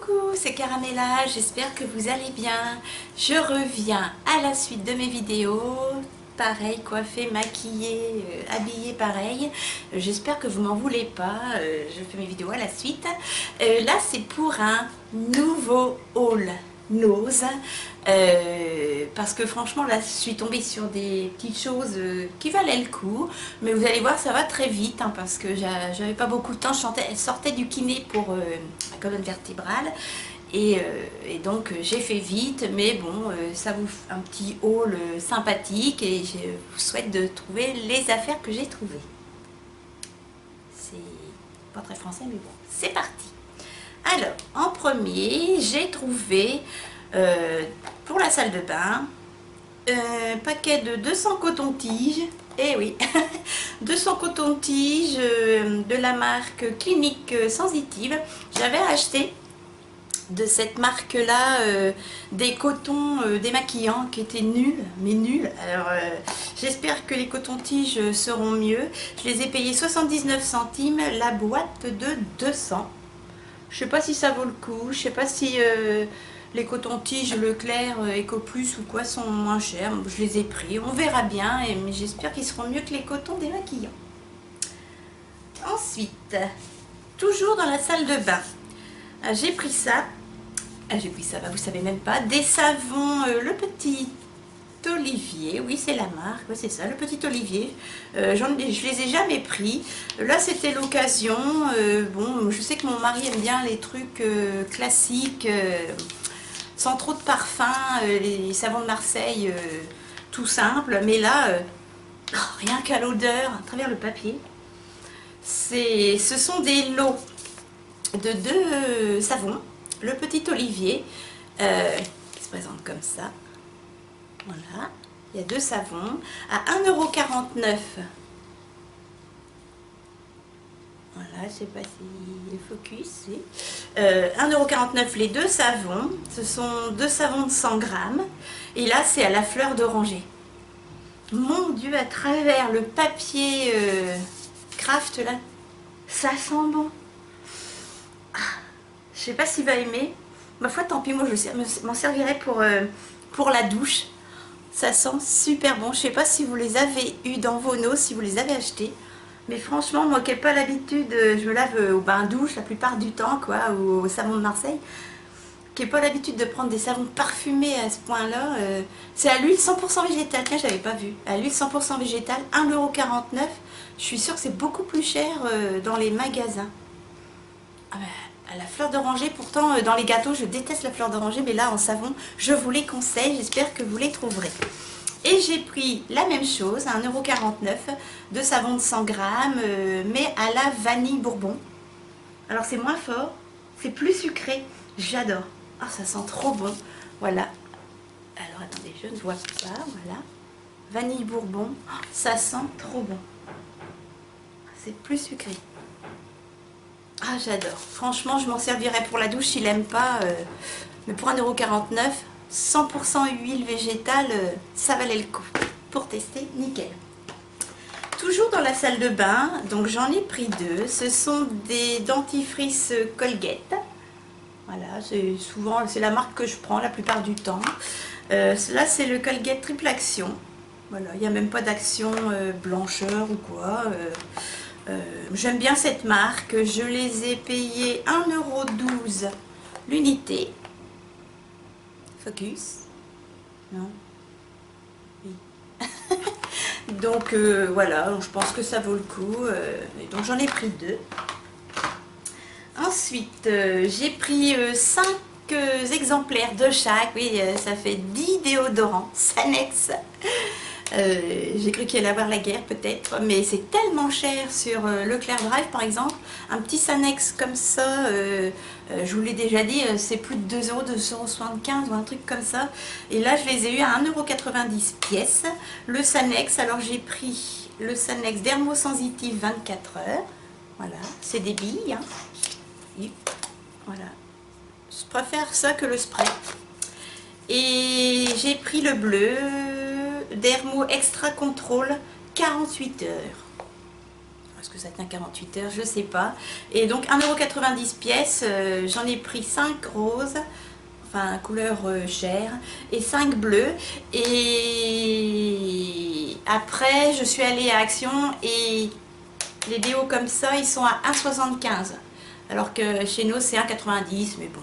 Coucou, c'est Caramella, j'espère que vous allez bien. Je reviens à la suite de mes vidéos, pareil, coiffée, maquillée, habillée pareil. J'espère que vous m'en voulez pas, je fais mes vidéos à la suite. Là c'est pour un nouveau haul nose, parce que franchement là je suis tombée sur des petites choses qui valaient le coup, mais vous allez voir ça va très vite, hein, parce que j'avais pas beaucoup de temps. Elle sortait du kiné pour la colonne vertébrale et donc j'ai fait vite, mais bon, ça vous fait un petit haul sympathique et je vous souhaite de trouver les affaires que j'ai trouvées. C'est pas très français mais bon, c'est parti. Alors, en premier, j'ai trouvé pour la salle de bain un paquet de 200 cotons-tiges. Eh oui, 200 cotons-tiges de la marque Clinique Sensitive. J'avais acheté de cette marque-là des cotons démaquillants qui étaient nuls, mais nuls. Alors, j'espère que les cotons-tiges seront mieux. Je les ai payés 79 centimes, la boîte de 200. Je sais pas si ça vaut le coup, je sais pas si les cotons-tiges Leclerc, Ecoplus ou quoi sont moins chers. Je les ai pris, on verra bien, mais j'espère qu'ils seront mieux que les cotons démaquillants. Ensuite, toujours dans la salle de bain, j'ai pris ça. Bah, vous savez même pas, des savons, le petit Olivier, oui c'est la marque, ouais, c'est ça, le petit Olivier. Je les ai jamais pris. Là c'était l'occasion. Bon, je sais que mon mari aime bien les trucs classiques, sans trop de parfum, les savons de Marseille, tout simple. Mais là, rien qu'à l'odeur, à travers le papier, ce sont des lots de 2 savons. Le petit Olivier, qui se présente comme ça. Voilà, il y a 2 savons à 1,49 €. Voilà, je sais pas si le focus, oui. 1,49 € les 2 savons. Ce sont 2 savons de 100 grammes. Et là, c'est à la fleur d'oranger. Mon Dieu, à travers le papier craft, là, ça sent bon. Ah, je sais pas s'il va aimer. Ma foi, tant pis, moi, je m'en servirai pour la douche. Ça sent super bon. Je sais pas si vous les avez eu dans vos noses, si vous les avez achetés. Mais franchement, moi qui n'ai pas l'habitude, je me lave au bain-douche la plupart du temps, quoi, ou au savon de Marseille, qui n'ai pas l'habitude de prendre des savons parfumés à ce point-là. C'est à l'huile 100% végétale. Tiens, j'avais pas vu. À l'huile 100% végétale, 1,49 €. Je suis sûre que c'est beaucoup plus cher dans les magasins. Ah ben, à la fleur d'oranger, pourtant dans les gâteaux je déteste la fleur d'oranger, mais là en savon je vous les conseille, j'espère que vous les trouverez. Et j'ai pris la même chose, à 1,49 €, de savon de 100 grammes, mais à la vanille bourbon. Alors c'est moins fort, c'est plus sucré, j'adore. Ah, ça sent trop bon, voilà. Alors attendez, je ne vois pas, voilà. Vanille bourbon, oh, ça sent trop bon. C'est plus sucré. Ah, j'adore. Franchement, je m'en servirais pour la douche s'il n'aime pas. Mais pour 1,49 €, 100% huile végétale, ça valait le coup. Pour tester, nickel. Toujours dans la salle de bain, donc j'en ai pris 2. Ce sont des dentifrices Colgate. Voilà, c'est la marque que je prends la plupart du temps. Là, c'est le Colgate Triple Action. Voilà, il n'y a même pas d'action blancheur ou quoi. J'aime bien cette marque, je les ai payés 1,12 € l'unité. Focus. Non. Oui. Donc voilà, je pense que ça vaut le coup. Et donc j'en ai pris 2. Ensuite, j'ai pris 5 exemplaires de chaque. Oui, ça fait 10 déodorants Sanex. J'ai cru qu'il allait avoir la guerre peut-être, mais c'est tellement cher sur Leclerc Drive par exemple. Un petit Sanex comme ça, je vous l'ai déjà dit, c'est plus de 2 €, 2,75 € ou un truc comme ça. Et là je les ai eu à 1,90 € pièce. Le Sanex, alors j'ai pris le Sanex Dermosensitive 24 heures. Voilà, c'est des billes, hein. Et voilà, je préfère ça que le spray. Et j'ai pris le bleu Dermo Extra Control 48 heures. Est-ce que ça tient 48 heures? Je sais pas. Et donc 1,90 € pièce, j'en ai pris 5 roses, enfin couleur chair, et 5 bleus. Et après je suis allée à Action et les déos comme ça ils sont à 1,75 €. Alors que chez nous c'est 1,90 €, mais bon,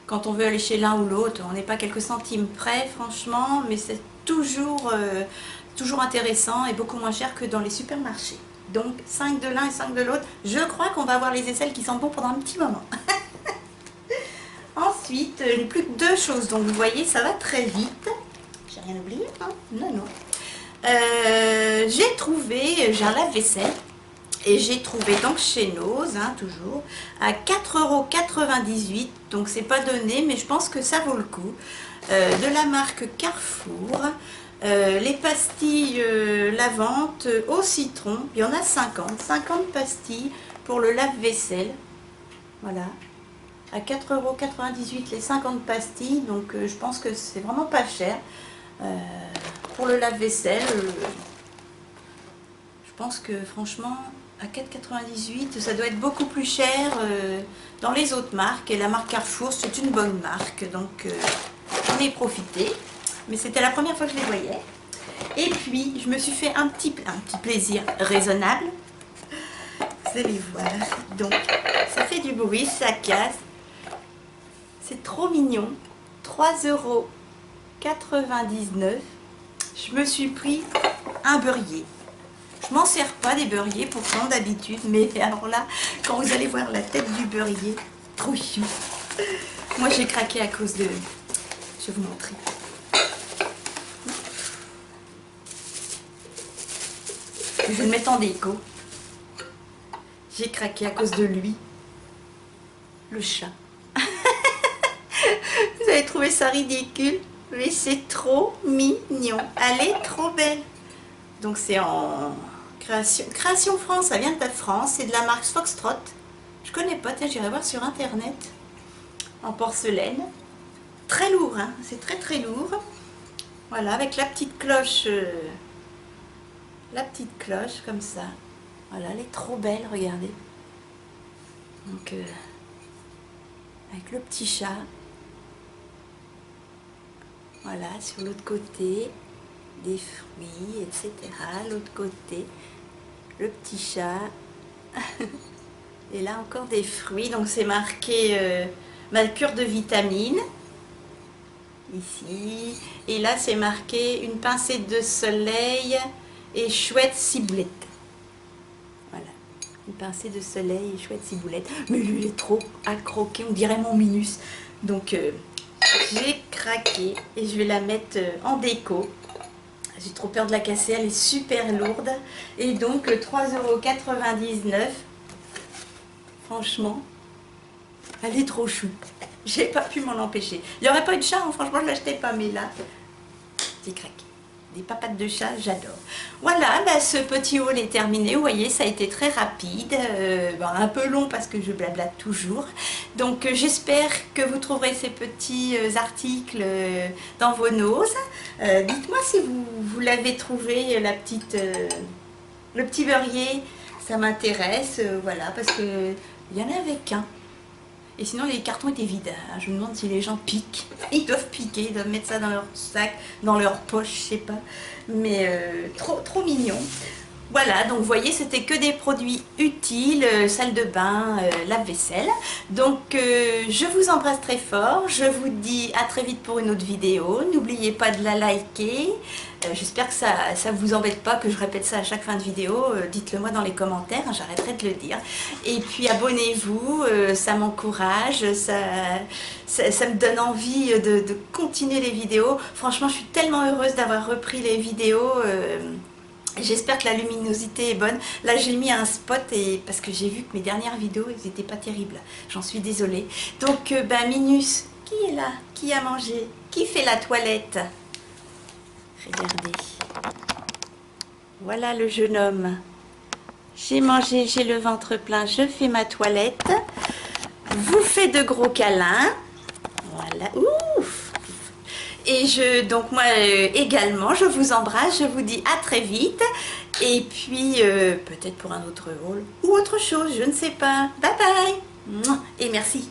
quand on veut aller chez l'un ou l'autre, on n'est pas quelques centimes près franchement, mais c'est toujours intéressant et beaucoup moins cher que dans les supermarchés. Donc 5 de l'un et 5 de l'autre, je crois qu'on va avoir les aisselles qui sentent bon pendant un petit moment. Ensuite, je n'ai plus que 2 choses, donc vous voyez, ça va très vite. J'ai rien oublié, hein? Non, non. J'ai un lave-vaisselle, et j'ai trouvé donc chez Nose, hein, toujours, à 4,98 €, donc c'est pas donné, mais je pense que ça vaut le coup, de la marque Carrefour. Les pastilles lavantes au citron, il y en a 50 pastilles pour le lave-vaisselle, voilà, à 4,98 € les 50 pastilles, donc je pense que c'est vraiment pas cher pour le lave-vaisselle. Je pense que franchement à 4,98 € ça doit être beaucoup plus cher dans les autres marques, et la marque Carrefour c'est une bonne marque, donc j'en ai profité. Mais c'était la première fois que je les voyais. Et puis, je me suis fait un petit plaisir raisonnable. Vous allez voir. Donc, ça fait du bruit, ça casse. C'est trop mignon. 3,99 €. Je me suis pris un beurrier. Je m'en sers pas des beurriers pourtant d'habitude. Mais alors là, quand vous allez voir la tête du beurrier, trop chou. Moi, j'ai craqué à cause de... Je vais vous montrer. Je vais le mettre en déco. J'ai craqué à cause de lui. Le chat. Vous avez trouvé ça ridicule, mais c'est trop mignon. Elle est trop belle. Donc c'est en Création France, ça vient de la France. C'est de la marque Foxtrot. Je connais pas, j'irai voir sur internet. En porcelaine. Très lourd, hein, c'est très très lourd. Voilà, avec la petite cloche... La petite cloche comme ça. Voilà, elle est trop belle, regardez. Donc, avec le petit chat. Voilà, sur l'autre côté, des fruits, etc. L'autre côté, le petit chat. Et là encore des fruits. Donc c'est marqué ma cure de vitamines. Ici. Et là c'est marqué une pincée de soleil et chouette ciboulette. Voilà, une pincée de soleil et chouette ciboulette. Mais lui, il est trop à croquer, on dirait mon Minus. Donc, j'ai craqué et je vais la mettre en déco. J'ai trop peur de la casser, elle est super lourde. Et donc, 3,99 €. Franchement, elle est trop chou. J'ai pas pu m'en empêcher. Il n'y aurait pas eu de chat, hein, franchement, je l'achetais pas, mais là, j'ai craqué. Des papates de chat, j'adore. Voilà, bah, ce petit haul est terminé. Vous voyez, ça a été très rapide, un peu long parce que je blablate toujours. Donc j'espère que vous trouverez ces petits articles dans vos noses. Dites-moi si vous l'avez trouvé, le petit beurrier, ça m'intéresse, voilà, parce que il y en avait qu'un. Et sinon, les cartons étaient vides. Je me demande si les gens piquent. Ils doivent piquer, ils doivent mettre ça dans leur sac, dans leur poche, je sais pas. Mais trop mignon. Voilà, donc vous voyez, c'était que des produits utiles, salle de bain, lave-vaisselle. Donc, je vous embrasse très fort. Je vous dis à très vite pour une autre vidéo. N'oubliez pas de la liker. J'espère que ça ne vous embête pas que je répète ça à chaque fin de vidéo. Dites-le moi dans les commentaires, hein, j'arrêterai de le dire. Et puis abonnez-vous, ça m'encourage, ça me donne envie de continuer les vidéos. Franchement, je suis tellement heureuse d'avoir repris les vidéos. J'espère que la luminosité est bonne. Là, j'ai mis un spot parce que j'ai vu que mes dernières vidéos, elles n'étaient pas terribles. J'en suis désolée. Donc, Minus, qui est là? Qui a mangé? Qui fait la toilette? Regardez. Voilà le jeune homme. J'ai mangé, j'ai le ventre plein, je fais ma toilette. Vous faites de gros câlins. Voilà. Ouf! Et donc moi également, je vous embrasse, je vous dis à très vite. Et puis, peut-être pour un autre rôle ou autre chose, je ne sais pas. Bye bye. Et merci.